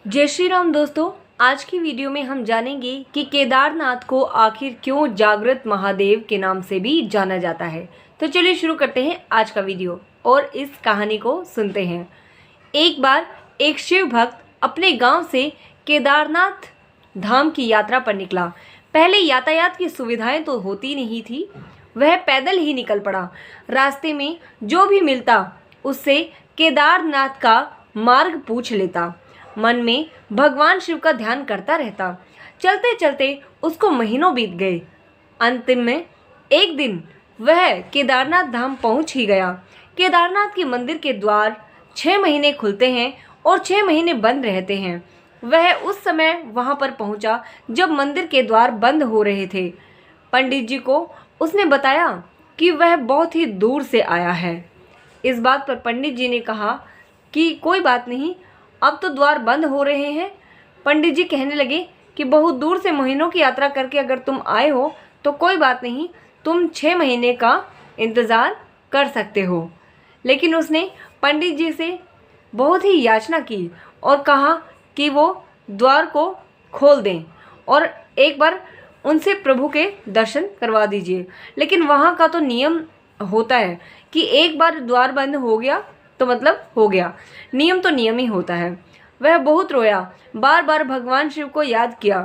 जय श्री राम दोस्तों। आज की वीडियो में हम जानेंगे कि केदारनाथ को आखिर क्यों जागृत महादेव के नाम से भी जाना जाता है। तो चलिए शुरू करते हैं आज का वीडियो और इस कहानी को सुनते हैं। एक बार एक शिव भक्त अपने गांव से केदारनाथ धाम की यात्रा पर निकला। पहले यातायात की सुविधाएं तो होती नहीं थी, वह पैदल ही निकल पड़ा। रास्ते में जो भी मिलता उससे केदारनाथ का मार्ग पूछ लेता। मन में भगवान शिव का ध्यान करता रहता। चलते चलते उसको महीनों बीत गए। अंतिम में एक दिन वह केदारनाथ धाम पहुंच ही गया। केदारनाथ के मंदिर के द्वार 6 महीने खुलते हैं और 6 महीने बंद रहते हैं। वह उस समय वहां पर पहुंचा जब मंदिर के द्वार बंद हो रहे थे। पंडित जी को उसने बताया कि वह बहुत ही दूर से आया है। इस बात पर पंडित जी ने कहा कि कोई बात नहीं, अब तो द्वार बंद हो रहे हैं। पंडित जी कहने लगे कि बहुत दूर से महीनों की यात्रा करके अगर तुम आए हो तो कोई बात नहीं, तुम 6 महीने का इंतज़ार कर सकते हो। लेकिन उसने पंडित जी से बहुत ही याचना की और कहा कि वो द्वार को खोल दें और एक बार उनसे प्रभु के दर्शन करवा दीजिए। लेकिन वहाँ का तो नियम होता है कि एक बार द्वार बंद हो गया तो मतलब हो गया, नियम तो नियम ही होता है। वह बहुत रोया, बार बार भगवान शिव को याद किया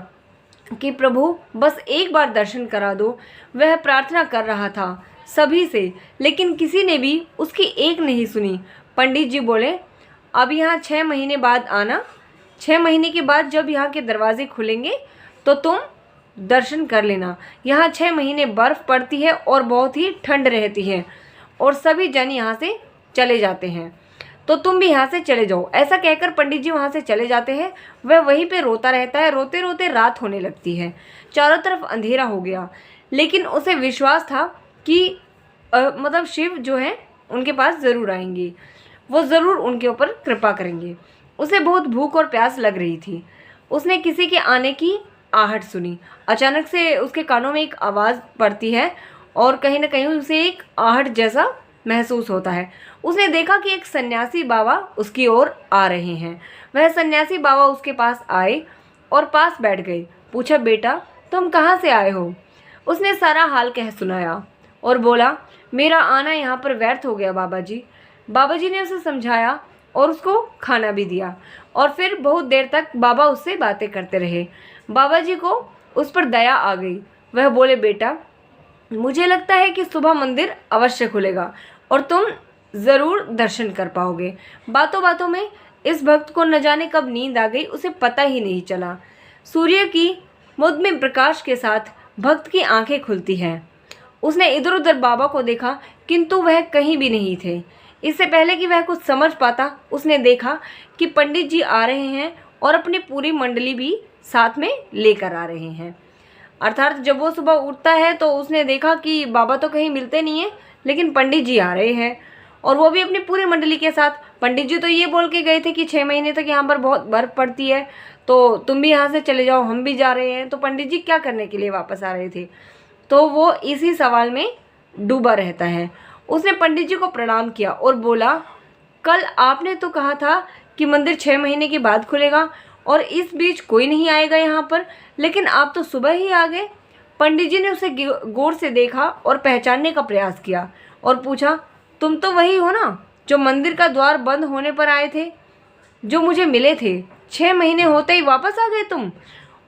कि प्रभु बस एक बार दर्शन करा दो। वह प्रार्थना कर रहा था सभी से, लेकिन किसी ने भी उसकी एक नहीं सुनी। पंडित जी बोले, अब यहाँ 6 महीने बाद आना। 6 महीने के बाद जब यहाँ के दरवाजे खुलेंगे तो तुम दर्शन कर लेना। यहाँ 6 महीने बर्फ़ पड़ती है और बहुत ही ठंड रहती है और सभी जन यहाँ से चले जाते हैं, तो तुम भी यहाँ से चले जाओ। ऐसा कहकर पंडित जी वहाँ से चले जाते हैं। वह वहीं पे रोता रहता है। रोते रोते रात होने लगती है, चारों तरफ अंधेरा हो गया। लेकिन उसे विश्वास था कि मतलब शिव जो है उनके पास ज़रूर आएंगे, वो ज़रूर उनके ऊपर कृपा करेंगे। उसे बहुत भूख और प्यास लग रही थी। उसने किसी के आने की आहट सुनी। अचानक से उसके कानों में एक आवाज़ पड़ती है और कहीं ना कहीं उसे एक आहट जैसा महसूस होता है। उसने देखा कि एक सन्यासी बाबा उसकी ओर आ रहे हैं। वह सन्यासी बाबा उसके पास आए और पास बैठ गए। पूछा, बेटा तुम कहाँ से आए हो? उसने सारा हाल कह सुनाया और बोला, मेरा आना यहाँ पर व्यर्थ हो गया बाबा जी। बाबा जी ने उसे समझाया और उसको खाना भी दिया और फिर बहुत देर तक बाबा उससे बातें करते रहे। बाबा जी को उस पर दया आ गई। वह बोले, बेटा मुझे लगता है कि सुबह मंदिर अवश्य खुलेगा और तुम ज़रूर दर्शन कर पाओगे। बातों बातों में इस भक्त को न जाने कब नींद आ गई, उसे पता ही नहीं चला। सूर्य की मुद्दम प्रकाश के साथ भक्त की आंखें खुलती हैं। उसने इधर उधर बाबा को देखा किंतु वह कहीं भी नहीं थे। इससे पहले कि वह कुछ समझ पाता उसने देखा कि पंडित जी आ रहे हैं और अपनी पूरी मंडली भी साथ में लेकर आ रहे हैं। अर्थात जब वो सुबह उठता है तो उसने देखा कि बाबा तो कहीं मिलते नहीं हैं, लेकिन पंडित जी आ रहे हैं और वो भी अपनी पूरी मंडली के साथ। पंडित जी तो ये बोल के गए थे कि 6 महीने तक यहाँ पर बहुत बर्फ़ पड़ती है, तो तुम भी यहाँ से चले जाओ, हम भी जा रहे हैं। तो पंडित जी क्या करने के लिए वापस आ रहे थे? तो वो इसी सवाल में डूबा रहता है। उसने पंडित जी को प्रणाम किया और बोला, कल आपने तो कहा था कि मंदिर 6 महीने के बाद खुलेगा और इस बीच कोई नहीं आएगा यहाँ पर, लेकिन आप तो सुबह ही आ गए। पंडित जी ने उसे गौर से देखा और पहचानने का प्रयास किया और पूछा, तुम तो वही हो ना जो मंदिर का द्वार बंद होने पर आए थे, जो मुझे मिले थे? 6 महीने होते ही वापस आ गए तुम?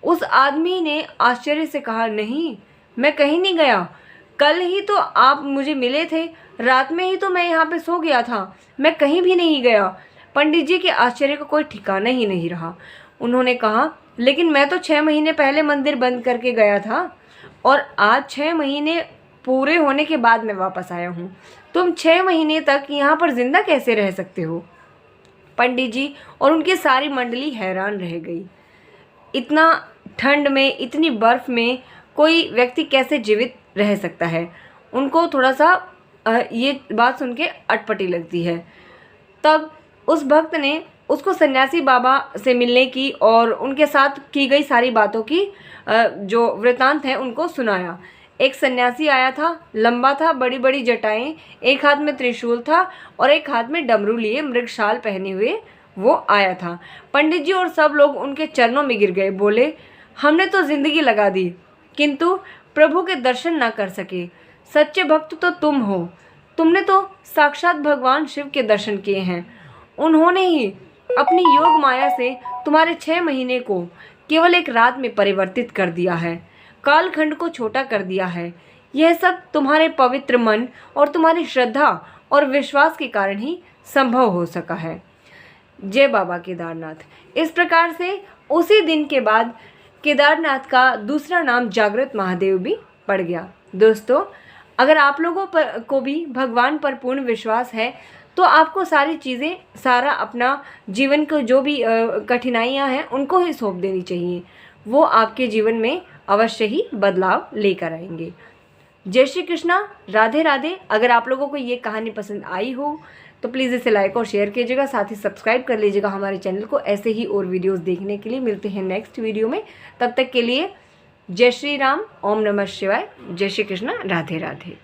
उस आदमी ने आश्चर्य से कहा, नहीं, मैं कहीं नहीं गया। कल ही तो आप मुझे मिले थे, रात में ही तो मैं यहाँ पे सो गया था, मैं कहीं भी नहीं गया। पंडित जी के आश्चर्य का कोई ठिकाना ही नहीं रहा। उन्होंने कहा, लेकिन मैं तो 6 महीने पहले मंदिर बंद करके गया था और आज 6 महीने पूरे होने के बाद मैं वापस आया हूँ। तुम 6 महीने तक यहाँ पर जिंदा कैसे रह सकते हो? पंडित जी और उनकी सारी मंडली हैरान रह गई। इतना ठंड में, इतनी बर्फ़ में कोई व्यक्ति कैसे जीवित रह सकता है? उनको थोड़ा सा ये बात सुन के अटपटी लगती है। तब उस भक्त ने उसको सन्यासी बाबा से मिलने की और उनके साथ की गई सारी बातों की जो वृतांत है उनको सुनाया। एक सन्यासी आया था, लंबा था, बड़ी बड़ी जटाएं, एक हाथ में त्रिशूल था और एक हाथ में डमरू लिए मृगशाल पहने हुए वो आया था। पंडित जी और सब लोग उनके चरणों में गिर गए। बोले, हमने तो जिंदगी लगा दी किंतु प्रभु के दर्शन ना कर सके। सच्चे भक्त तो तुम हो। तुमने तो साक्षात भगवान शिव के दर्शन किए हैं। उन्होंने ही अपनी योग माया से तुम्हारे 6 महीने को केवल एक रात में परिवर्तित कर दिया है, कालखंड को छोटा कर दिया है। यह सब तुम्हारे पवित्र मन और तुम्हारी श्रद्धा और विश्वास के कारण ही संभव हो सका है। जय बाबा केदारनाथ। इस प्रकार से उसी दिन के बाद केदारनाथ का दूसरा नाम जागृत महादेव भी पड़ गया। दोस्तों, अगर आप लोगों पर को भी भगवान पर पूर्ण विश्वास है तो आपको सारी चीज़ें, सारा अपना जीवन को जो भी कठिनाइयाँ हैं उनको ही सौंप देनी चाहिए। वो आपके जीवन में अवश्य ही बदलाव लेकर आएंगे। जय श्री कृष्णा, राधे राधे। अगर आप लोगों को ये कहानी पसंद आई हो तो प्लीज़ इसे लाइक और शेयर कीजिएगा, साथ ही सब्सक्राइब कर लीजिएगा हमारे चैनल को ऐसे ही और वीडियोस देखने के लिए। मिलते हैं नेक्स्ट वीडियो में, तब तक के लिए जय श्री राम, ओम नमः शिवाय, जय श्री कृष्णा, राधे राधे।